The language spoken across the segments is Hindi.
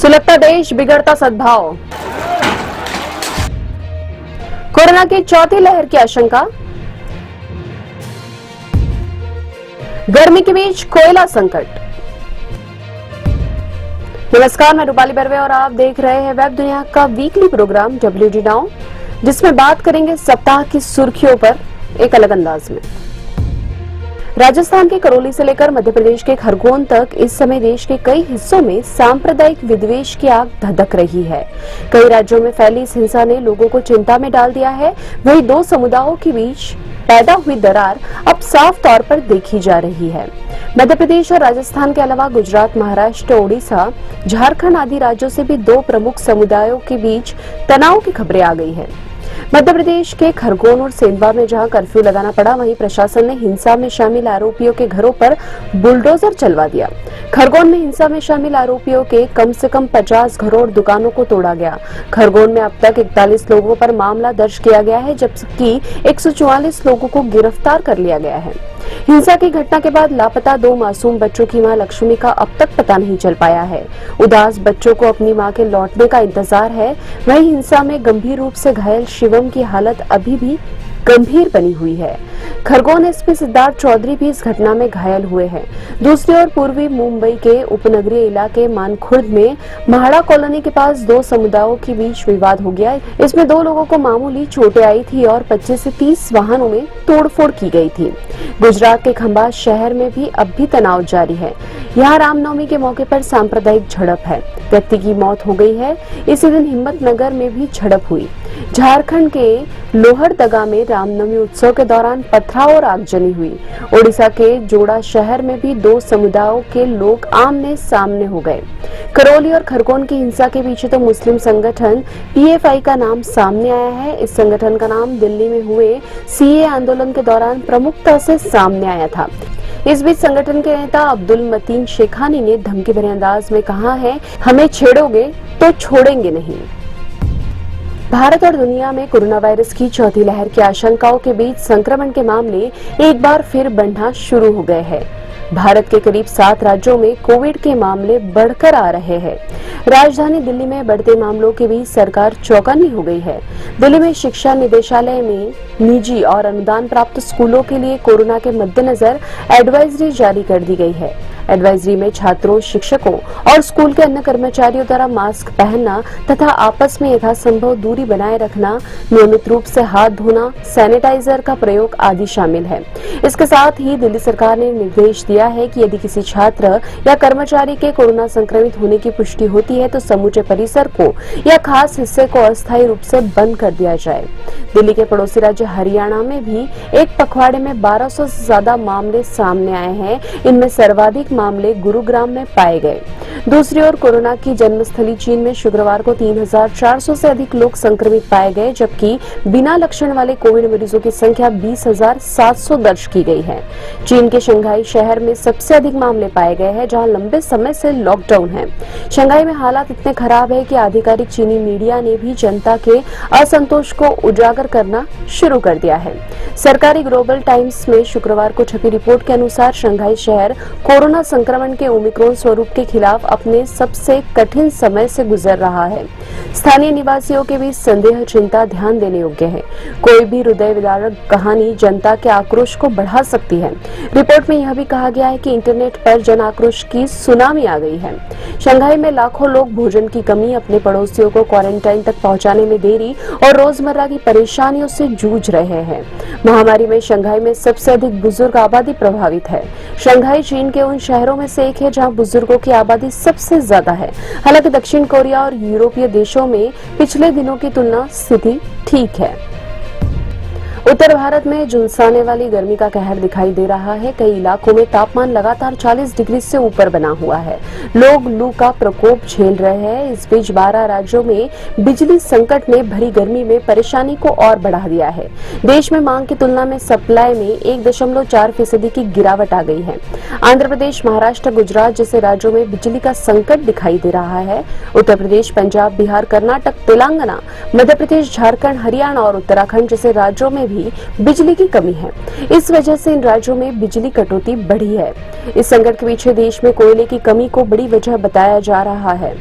सुलगता देश, बिगड़ता सद्भाव। कोरोना की चौथी लहर की आशंका। गर्मी के बीच कोयला संकट। नमस्कार, मैं रूपाली बर्वे और आप देख रहे हैं वेब दुनिया का वीकली प्रोग्राम WD नाउ, जिसमें बात करेंगे सप्ताह की सुर्खियों पर एक अलग अंदाज में। राजस्थान के करौली से लेकर मध्य प्रदेश के खरगोन तक इस समय देश के कई हिस्सों में सांप्रदायिक विद्वेष की आग धधक रही है। कई राज्यों में फैली इस हिंसा ने लोगों को चिंता में डाल दिया है। वहीं दो समुदायों के बीच पैदा हुई दरार अब साफ तौर पर देखी जा रही है। मध्य प्रदेश और राजस्थान के अलावा गुजरात, महाराष्ट्र, ओडिशा, झारखंड आदि राज्यों से भी दो प्रमुख समुदायों के बीच तनाव की खबरें आ गई है। मध्य प्रदेश के खरगोन और सेंधवा में जहां कर्फ्यू लगाना पड़ा, वहीं प्रशासन ने हिंसा में शामिल आरोपियों के घरों पर बुलडोजर चलवा दिया। खरगोन में हिंसा में शामिल आरोपियों के कम से कम 50 घरों और दुकानों को तोड़ा गया। खरगोन में अब तक 41 लोगों पर मामला दर्ज किया गया है, जबकि 144 लोगों को गिरफ्तार कर लिया गया है। हिंसा की घटना के बाद लापता दो मासूम बच्चों की मां लक्ष्मी का अब तक पता नहीं चल पाया है। उदास बच्चों को अपनी मां के लौटने का इंतजार है। वहीं हिंसा में गंभीर रूप से घायल शिवम की हालत अभी भी गंभीर बनी हुई है। खरगोन एसपी सिद्धार्थ चौधरी भी इस घटना में घायल हुए हैं। दूसरी ओर पूर्वी मुंबई के उपनगरीय इलाके मानखुर्द में महाड़ा कॉलोनी के पास दो समुदायों के बीच विवाद हो गया। इसमें दो लोगों को मामूली चोटें आई थी और 25 से 30 वाहनों में तोड़फोड़ की गई थी। गुजरात के खंभात शहर में भी अब भी तनाव जारी है। यहाँ रामनवमी के मौके पर सांप्रदायिक झड़प है। व्यक्ति की मौत हो गई है। इसी दिन हिम्मतनगर में भी झड़प हुई। झारखंड के लोहरदगा में रामनवमी उत्सव के दौरान पथराव और आगजनी हुई। ओडिशा के जोड़ा शहर में भी दो समुदायों के लोग आमने सामने हो गए। करौली और खरगोन की हिंसा के पीछे तो मुस्लिम संगठन PFI का नाम सामने आया है। इस संगठन का नाम दिल्ली में हुए CAA आंदोलन के दौरान प्रमुखता से सामने आया था। इस बीच संगठन के नेता अब्दुल मतीन शेखानी ने धमकी भरे अंदाज में कहा है, हमें छेड़ोगे तो छोड़ेंगे नहीं। भारत और दुनिया में कोरोना वायरस की चौथी लहर की आशंकाओं के बीच संक्रमण के मामले एक बार फिर बढ़ना शुरू हो गए हैं। भारत के करीब 7 राज्यों में कोविड के मामले बढ़कर आ रहे हैं। राजधानी दिल्ली में बढ़ते मामलों के बीच सरकार चौकन्नी हो गई है। दिल्ली में शिक्षा निदेशालय में निजी और अनुदान प्राप्त स्कूलों के लिए कोरोना के मद्देनजर एडवाइजरी जारी कर दी गई है। एडवाइजरी में छात्रों, शिक्षकों और स्कूल के अन्य कर्मचारियों द्वारा मास्क पहनना तथा आपस में यथासंभव दूरी बनाए रखना, नियमित रूप से हाथ धोना, सैनिटाइजर का प्रयोग आदि शामिल है। इसके साथ ही दिल्ली सरकार ने निर्देश दिया है कि यदि किसी छात्र या कर्मचारी के कोरोना संक्रमित होने की पुष्टि होती है तो समूचे परिसर को या खास हिस्से को अस्थायी रूप से बंद कर दिया जाए। दिल्ली के पड़ोसी राज्य हरियाणा में भी एक पखवाड़े में 1200 से ज्यादा मामले सामने आए हैं। इनमें सर्वाधिक मामले गुरुग्राम में पाए गए। दूसरी ओर कोरोना की जन्मस्थली चीन में शुक्रवार को 3400 से अधिक लोग संक्रमित पाए गए, जबकि बिना लक्षण वाले कोविड मरीजों की संख्या 20,700 दर्ज की गई है। चीन के शंघाई शहर में सबसे अधिक मामले पाए गए हैं, जहां लंबे समय से लॉकडाउन है। शंघाई में हालात इतने खराब है कि आधिकारिक चीनी मीडिया ने भी जनता के असंतोष को उजागर करना शुरू कर दिया है। सरकारी ग्लोबल टाइम्स में शुक्रवार को छपी रिपोर्ट के अनुसार शंघाई शहर कोरोना संक्रमण के ओमिक्रॉन स्वरूप के खिलाफ अपने सबसे कठिन समय से गुजर रहा है। स्थानीय निवासियों के बीच संदेह, चिंता ध्यान देने योग्य है। कोई भी हृदय विदारक कहानी जनता के आक्रोश को बढ़ा सकती है। रिपोर्ट में यह भी कहा गया है कि इंटरनेट पर जन आक्रोश की सुनामी आ गई है। शंघाई में लाखों लोग भोजन की कमी, अपने पड़ोसियों को क्वारंटाइन तक पहुंचाने में देरी और रोजमर्रा की परेशानियों से जूझ रहे हैं। महामारी में शंघाई में सबसे अधिक बुजुर्ग आबादी प्रभावित है। शंघाई चीन के उन शहरों में से एक है जहां बुजुर्गों की आबादी सबसे ज्यादा है। हालांकि दक्षिण कोरिया और यूरोपीय देशों में पिछले दिनों की तुलना स्थिति ठीक है। उत्तर भारत में झुलसाने वाली गर्मी का कहर दिखाई दे रहा है। कई इलाकों में तापमान लगातार 40 डिग्री से ऊपर बना हुआ है। लोग लू का प्रकोप झेल रहे हैं। इस बीच 12 राज्यों में बिजली संकट ने भरी गर्मी में परेशानी को और बढ़ा दिया है। देश में मांग की तुलना में सप्लाई में 1.4% की गिरावट आ गई है। आंध्र प्रदेश, महाराष्ट्र, गुजरात जैसे राज्यों में बिजली का संकट दिखाई दे रहा है। उत्तर प्रदेश, पंजाब, बिहार, कर्नाटक, तेलंगाना, मध्य प्रदेश, झारखंड, हरियाणा और उत्तराखंड जैसे राज्यों में भी बिजली की कमी है। इस वजह से इन राज्यों में बिजली कटौती बढ़ी है। इस संकट के पीछे देश में कोयले की कमी को बड़ी वजह बताया जा रहा है।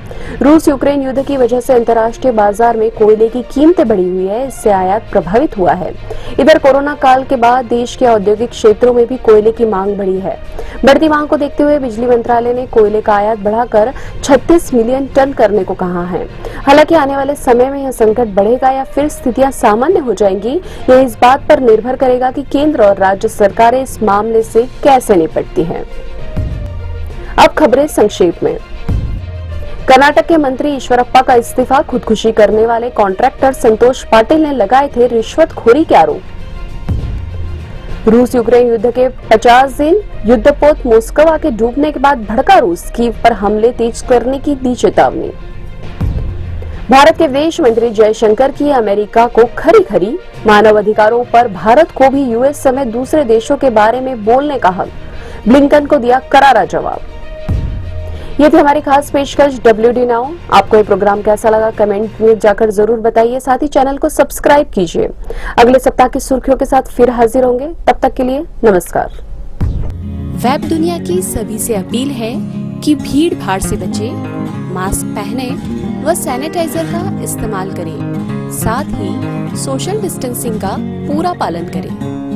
रूस यूक्रेन युद्ध की वजह से अंतर्राष्ट्रीय बाजार में कोयले की कीमतें बढ़ी हुई है, इससे आयात प्रभावित हुआ है। इधर कोरोना काल के बाद देश के औद्योगिक क्षेत्रों में भी कोयले की मांग बढ़ी है। बढ़ती मांग को देखते हुए बिजली मंत्रालय ने कोयले का आयात बढ़ाकर 36 मिलियन टन करने को कहा है। हालांकि आने वाले समय में यह संकट बढ़ेगा या फिर स्थितियां सामान्य हो जाएंगी, यह इस बात पर निर्भर करेगा कि केंद्र और राज्य सरकारें इस मामले से कैसे निपटती हैं। अब खबरें संक्षेप में। कर्नाटक के मंत्री ईश्वरप्पा का इस्तीफा, खुदकुशी करने वाले कॉन्ट्रैक्टर संतोष पाटिल ने लगाए थे रिश्वतखोरी के आरोप। रूस यूक्रेन युद्ध के 50 दिन, युद्धपोत मोस्कवा के डूबने के बाद भड़का रूस, कीव पर हमले तेज करने की दी चेतावनी। भारत के विदेश मंत्री जयशंकर की अमेरिका को खरी खरी, मानव अधिकारों पर भारत को भी यूएस समेत दूसरे देशों के बारे में बोलने का हक, ब्लिंकन को दिया करारा जवाब। ये थी हमारी खास पेशकश WD नाउ। आपको ये प्रोग्राम कैसा लगा कमेंट में जाकर जरूर बताइए, साथ ही चैनल को सब्सक्राइब कीजिए। अगले सप्ताह की सुर्खियों के साथ फिर हाजिर होंगे, तब तक के लिए नमस्कार। वेब दुनिया की सभी से अपील है कि भीड़ भाड़ से बचें, मास्क पहने व सैनिटाइजर का इस्तेमाल करें, साथ ही सोशल डिस्टेंसिंग का पूरा पालन करें।